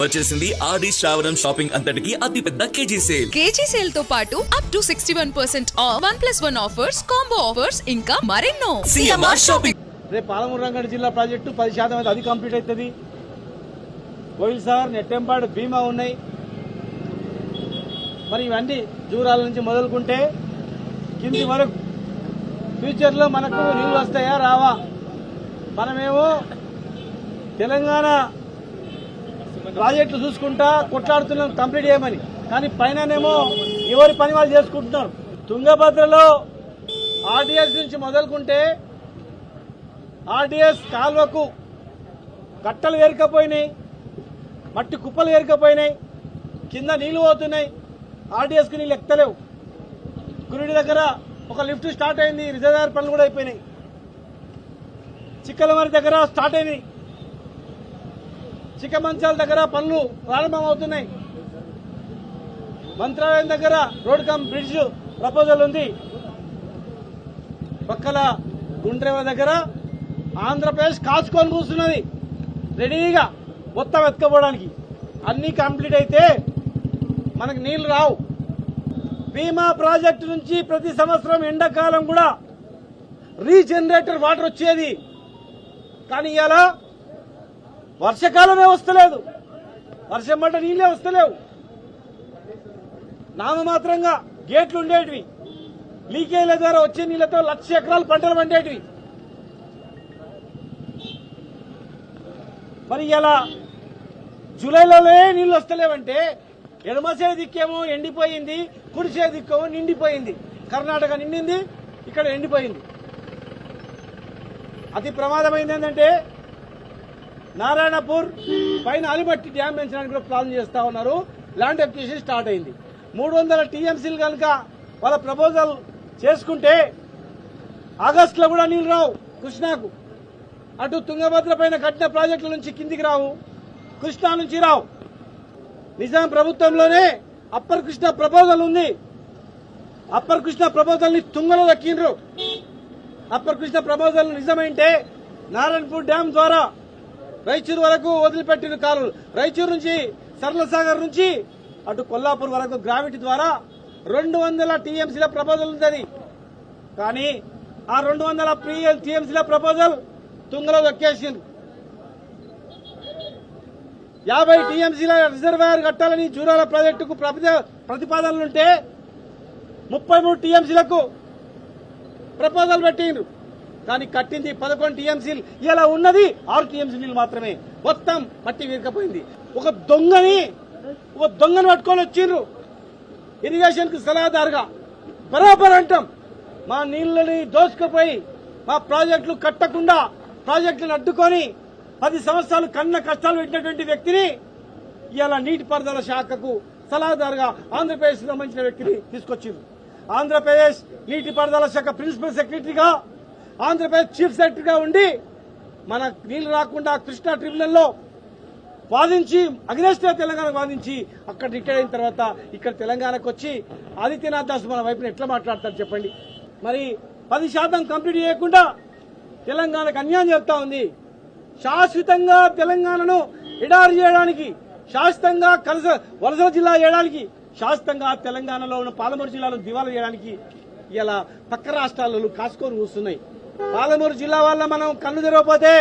వచ్చేసింది ఆడి శ్రావణం షాపింగ్ అంతటికి అతి పెద్ద కేజీ సేల్ తో పాటు up to 61% of 1+1 offers, combo offers ఇంకా మరెన్నో. CMR shopping. రేపు పాలమూరు రంగారెడ్డి జిల్లా ప్రాజెక్టు 10% అయితే అది కంప్లీట్ అవుతుంది. కోయిల్ సార్, నెట్టెంపాడు, భీమా ఉన్నాయి. మరి ఇవన్నీ జూరాల నుంచి మొదలుకుంటే కింది వరకు ఫ్యూచర్లో మనకు నీళ్లు వస్తాయా రావా? మనమేమో తెలంగాణ ప్రాజెక్టులు చూసుకుంటా కొట్లాడుతున్నాం కంప్లీట్ చేయమని, కానీ పైననేమో ఎవరి పని వాళ్ళు చేసుకుంటున్నారు. తుంగభద్రలో ఆర్డీఎస్ నుంచి మొదలుకుంటే ఆర్డీఎస్ కాల్వకు కట్టలు ఏరుకపోయినాయి, మట్టి కుప్పలు ఏరుకపోయినాయి, కింద నీళ్లు పోతున్నాయి. ఆర్డీఎస్కి నీళ్ళు ఎక్కలేవు. గురుడి దగ్గర ఒక లిఫ్ట్ స్టార్ట్ అయింది, రిజర్వాయర్ పనులు కూడా అయిపోయినాయి. చిక్కలమరి దగ్గర స్టార్ట్ అయినాయి, చిక్కమంచాల దగ్గర పనులు ప్రారంభమవుతున్నాయి. మంత్రాలయం దగ్గర రోడ్ కమ్ బ్రిడ్జ్ ప్రపోజల్ ఉంది. పక్కల గుండ్రేవ దగ్గర ఆంధ్రప్రదేశ్ కాచుకొని కూర్చున్నది రెడీగా మొత్తం ఎత్తుకపోవడానికి. అన్ని కంప్లీట్ అయితే మనకు నీళ్లు రావు. భీమా ప్రాజెక్టు నుంచి ప్రతి సంవత్సరం ఎండాకాలం కూడా రీజనరేటర్ వాటర్ వచ్చేది, కానీ ఇవాళ వర్షకాలమే వస్తలేదు. వర్షం పడ్డ నీళ్లే వస్తలేవు. నామమాత్రంగా గేట్లు ఉండేటివి, లీకేజ్ల ద్వారా వచ్చే నీళ్లతో 1,00,000 ఎకరాలు పంటలు పండేటివి. మరి ఇలా జూలైలోనే నీళ్లు వస్తలేవంటే ఎడమసే దిక్కేమో ఎండిపోయింది, కుడిసే దిక్కేమో నిండిపోయింది. కర్ణాటక నిండింది, ఇక్కడ ఎండిపోయింది. అతి ప్రమాదమైంది ఏంటంటే నారాయణపూర్ పైన అలిమట్టి డ్యామ్ పెంచడానికి కూడా ప్లాన్ చేస్తా ఉన్నారు. ల్యాండ్ అక్విజిషన్ స్టార్ట్ అయింది. 300 టీఎంసీలు కనుక వాళ్ళ ప్రపోజల్ చేసుకుంటే ఆగస్టులో కూడా నీళ్లు రావు కృష్ణాకు. అటు తుంగభద్ర పైన కట్టిన ప్రాజెక్టుల నుంచి కిందికి రావు, కృష్ణా నుంచి రావు. నిజాం ప్రభుత్వంలోనే అప్పర్ కృష్ణ ప్రపోజల్ ఉంది. అప్పర్ కృష్ణ ప్రపోజల్ ని తుంగలో దక్కిండ్రు. అప్పర్ కృష్ణ ప్రపోజల్ నిజమైంటే నారాయణపూర్ డ్యామ్ ద్వారా రైచూరు వరకు వదిలిపెట్టిన కాలువలు, రైచూరు నుంచి సరళసాగర్ నుంచి అటు కొల్లాపూర్ వరకు గ్రావిటీ ద్వారా 200 టీఎంసీల ప్రపోజల్ ఉంది. కానీ ఆ 200 టీఎంసీల ప్రపోజల్ తుంగలో దక్కేసింది. 50 టీఎంసీల రిజర్వాయర్ కట్టాలని జూరాల ప్రాజెక్టుకు ప్రతిపాదనలుంటే 33 టీఎంసీలకు ప్రపోజల్ పెట్టిండ్రు. కానీ కట్టింది 11 టీఎంసీలు. ఇలా ఉన్నది 6 టీఎంసీ నీళ్ళు మాత్రమే. మొత్తం మట్టి వీరకపోయింది. ఒక దొంగని పట్టుకొని వచ్చిండ్రు ఇరిగేషన్ కు సలహాదారుగా. బరాబర్ అంటాం. మా నీళ్లని దోసుకుపోయి మా ప్రాజెక్టులు కట్టకుండా ప్రాజెక్టులను అడ్డుకొని 10 సంవత్సరాలు కన్న కష్టాలు పెట్టినటువంటి వ్యక్తిని ఇవాళ నీటిపారుదల శాఖకు సలహాదారుగా ఆంధ్రప్రదేశ్ సంబంధించిన వ్యక్తిని తీసుకొచ్చింది. ఆంధ్రప్రదేశ్ నీటిపారుదల శాఖ ప్రిన్సిపల్ సెక్రటరీగా, ఆంధ్రప్రదేశ్ చీఫ్ సెక్రటరీగా ఉండి మన నీళ్లు రాకుండా కృష్ణా ట్రిబ్యునల్లో వాదించి అగ్నేస్ట్గా తెలంగాణకు వాదించి అక్కడ రిటైర్ అయిన తర్వాత ఇక్కడ తెలంగాణకు వచ్చి ఆదిత్యనాథ్ దాస్ మన వైపున ఎట్లా మాట్లాడతారు చెప్పండి. మరి 10% కంప్లీట్ చేయకుండా తెలంగాణకు అన్యాయం చెప్తా ఉంది. శాశ్వతంగా తెలంగాణను ఎడారి చేయడానికి, శాశ్వతంగా వలస జిల్లా చేయడానికి, శాశ్వతంగా తెలంగాణలో ఉన్న పాలమూరు జిల్లాను దివాలా చేయడానికి ఇలా పక్క రాష్ట్రాలలో కాసుకొని కూస్తున్నాయి. పాలమూరు జిల్లా వల్ల మనం కన్ను తెరవకపోతే,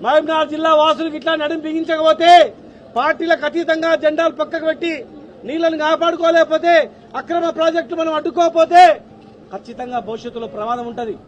మహబూబ్నగర్ జిల్లా వాసులకు ఇట్లా నడుము బిగించకపోతే, పార్టీలకు అతీతంగా జెండాలు పక్కకు పెట్టి నీళ్లను కాపాడుకోలేకపోతే, అక్రమ ప్రాజెక్టులు మనం అడ్డుకోకపోతే ఖచ్చితంగా భవిష్యత్తులో ప్రమాదం ఉంటుంది.